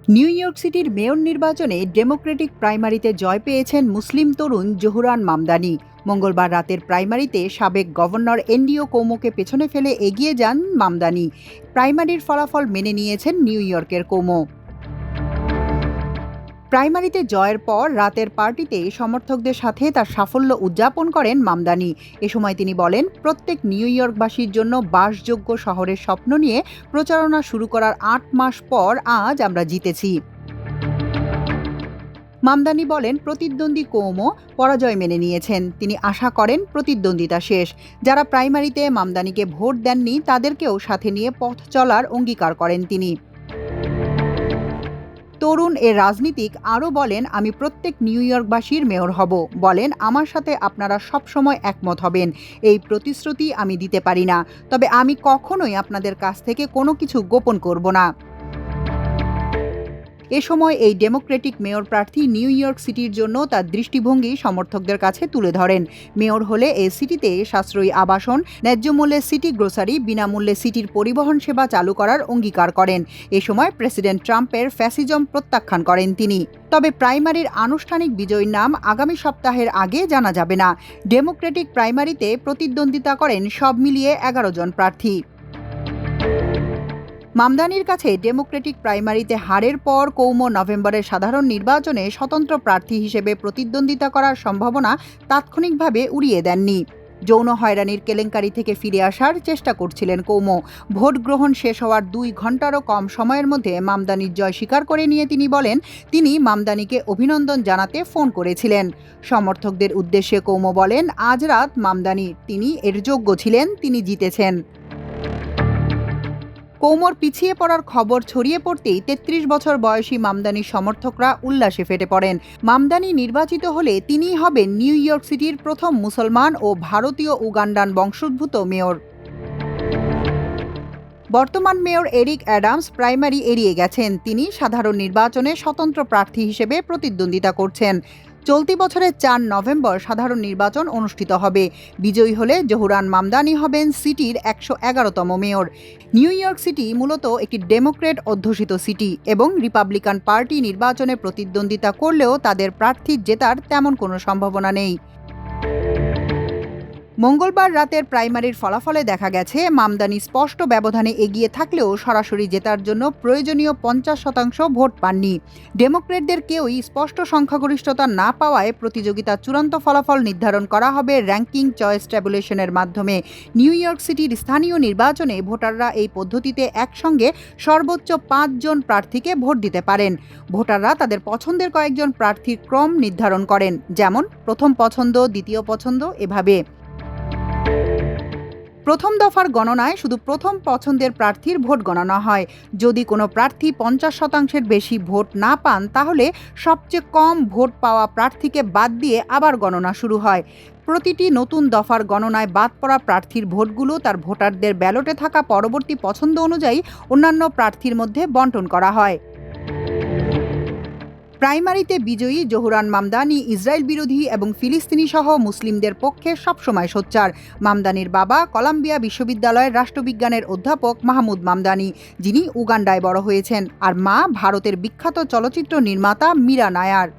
New York সিটির mayor নির্বাচনে Democratic প্রাইমারিতে জয় পেয়েছেন মুসলিম তরুণ জোহরান মামদানি। মঙ্গলবার রাতের প্রাইমারিতে সাবেক গভর্নর এনডিও কৌমোকে পেছনে ফেলে এগিয়ে যান মামদানি। প্রাইমারির ফলাফল মেনে নিয়েছেন নিউ ইয়র্কের কৌমো। প্রাইমারিতে জয়ের পর রাতের পার্টিতে সমর্থকদের সাথে তার সাফল্য উদযাপন করেন মামদানি। এ সময় তিনি বলেন, প্রত্যেক নিউ ইয়র্কবাসীর জন্য বাসযোগ্য শহরের স্বপ্ন নিয়ে প্রচারণা শুরু করার ৮ মাস পর আজ আমরা জিতেছি। মামদানি বলেন, প্রতিদ্বন্দ্বী কৌমো পরাজয় মেনে নিয়েছেন। তিনি আশা করেন প্রতিদ্বন্দ্বিতা শেষ। যারা প্রাইমারিতে মামদানিকে ভোট দেননি তাদেরকেও সাথে নিয়ে পথ চলার অঙ্গীকার করেন তিনি। তরুণ এ রাজনীতিক আরও বলেন, আমি প্রত্যেক নিউ ইয়র্কবাসীর মেয়র হব। বলেন, আমার সাথে আপনারা সবসময় একমত হবেন। এই প্রতিশ্রুতি আমি দিতে পারি না, তবে আমি কখনোই আপনাদের কাছ থেকে কোনো কিছু গোপন করব না। এ সময় এই ডেমোক্রেটিক মেয়র প্রার্থী নিউ ইয়র্ক সিটির জন্য তার দৃষ্টিভঙ্গি সমর্থকদের কাছে তুলে ধরেন। মেয়র হলে এই সিটিতে সাশ্রয়ী আবাসন, ন্যায্য মূল্যে সিটি গ্রোসারি, বিনামূল্যে সিটির পরিবহন সেবা চালু করার অঙ্গীকার করেন। এ সময় প্রেসিডেন্ট ট্রাম্পের ফ্যাসিজম প্রত্যাখ্যান করেন তিনি। তবে প্রাইমারির আনুষ্ঠানিক বিজয়ীর নাম আগামী সপ্তাহের আগে জানা যাবে না। ডেমোক্রেটিক প্রাইমারিতে প্রতিদ্বন্দ্বিতা করেন সব মিলিয়ে ১১ জন প্রার্থী। মামদানির কাছে ডেমোক্রেটিক প্রাইমারিতে হারের পর কৌমো নভেম্বরের সাধারণ নির্বাচনে স্বতন্ত্র প্রার্থী হিসেবে প্রতিদ্বন্দ্বিতা করার সম্ভাবনা তাৎক্ষণিকভাবে উড়িয়ে দেননি। যৌন হয়রানির কেলেঙ্কারি থেকে ফিরে আসার চেষ্টা করছিলেন কৌমো। ভোট গ্রহণ শেষ হওয়ার ২ ঘন্টারও কম সময়ের মধ্যে মামদানির জয় স্বীকার করে নিয়ে তিনি বলেন, তিনি মামদানিকে অভিনন্দন জানাতে ফোন করেছিলেন। সমর্থকদের উদ্দেশ্যে কৌমো বলেন, আজ রাত মামদানি, তিনি এর যোগ্য ছিলেন, তিনি জিতেছেন। কৌমোর পিছিয়ে পড়ার খবর ছড়িয়ে পড়তেই ৩৩ বছর বয়সী মামদানির সমর্থকরা উল্লাসে ফেটে পড়েন। মামদানি নির্বাচিত হলে তিনিই হবেন নিউ ইয়র্ক সিটির প্রথম মুসলমান ও ভারতীয় উগান্ডান বংশোদ্ভূত মেয়র। বর্তমান মেয়র এরিক অ্যাডামস প্রাইমারি এড়িয়ে গেছেন। তিনি সাধারণ নির্বাচনে স্বতন্ত্র প্রার্থী হিসেবে প্রতিদ্বন্দ্বিতা করছেন। চলতি বছরের ৪ নভেম্বর সাধারণ নির্বাচন অনুষ্ঠিত হবে। বিজয়ী হলে জোহরান মামদানি হবেন সিটির ১১১তম মেয়র। নিউ ইয়র্ক সিটি মূলত একটি ডেমোক্রেট অধ্যুষিত সিটি এবং রিপাবলিকান পার্টি নির্বাচনে প্রতিদ্বন্দ্বিতা করলেও তাদের প্রার্থী জেতার তেমন কোনো সম্ভাবনা নেই। মঙ্গলবার রাতের প্রাইমারির ফলাফলে দেখা গেছে, মামদানি স্পষ্ট ব্যবধানে এগিয়ে থাকলেও সরাসরি জেতার জন্য প্রয়োজনীয় ৫০% ভোট পাননি। ডেমোক্রেটদের কেউই স্পষ্ট সংখ্যাগরিষ্ঠতা না পাওয়ায় প্রতিযোগিতার চূড়ান্ত ফলাফল নির্ধারণ করা হবে র্যাঙ্কিং চয়েস ট্যাবুলেশনের মাধ্যমে। নিউ ইয়র্ক সিটির স্থানীয় নির্বাচনে ভোটাররা এই পদ্ধতিতে একসঙ্গে সর্বোচ্চ ৫ জন প্রার্থীকে ভোট দিতে পারেন। ভোটাররা তাদের পছন্দের কয়েকজন প্রার্থীর ক্রম নির্ধারণ করেন, যেমন প্রথম পছন্দ, দ্বিতীয় পছন্দ, এভাবে। প্রথম দফার গণনায় শুধু প্রথম পছন্দের প্রার্থীর ভোট গণনা হয়। যদি কোনো প্রার্থী ৫০%-এর বেশি ভোট না পান, তাহলে সবচেয়ে কম ভোট পাওয়া প্রার্থীকে বাদ দিয়ে আবার গণনা শুরু হয়। প্রতিটি নতুন দফার গণনায় বাদ পড়া প্রার্থীর ভোটগুলো তার ভোটারদের ব্যালটে থাকা পরবর্তী পছন্দ অনুযায়ী অন্যান্য প্রার্থীর মধ্যে বণ্টন করা হয়। প্রাইমারিতে বিজয়ী জোহরান মামদানি ইসরায়েল বিরোধী এবং ফিলিস্তিনি সহ মুসলিমদের পক্ষে সবসময় সোচ্চার। মামদানির বাবা কলাম্বিয়া বিশ্ববিদ্যালয়ের রাষ্ট্রবিজ্ঞানের অধ্যাপক মাহমুদ মামদানি, যিনি উগান্ডায় বড় হয়েছেন, আর মা ভারতের বিখ্যাত চলচ্চিত্র নির্মাতা মীরা নায়ার।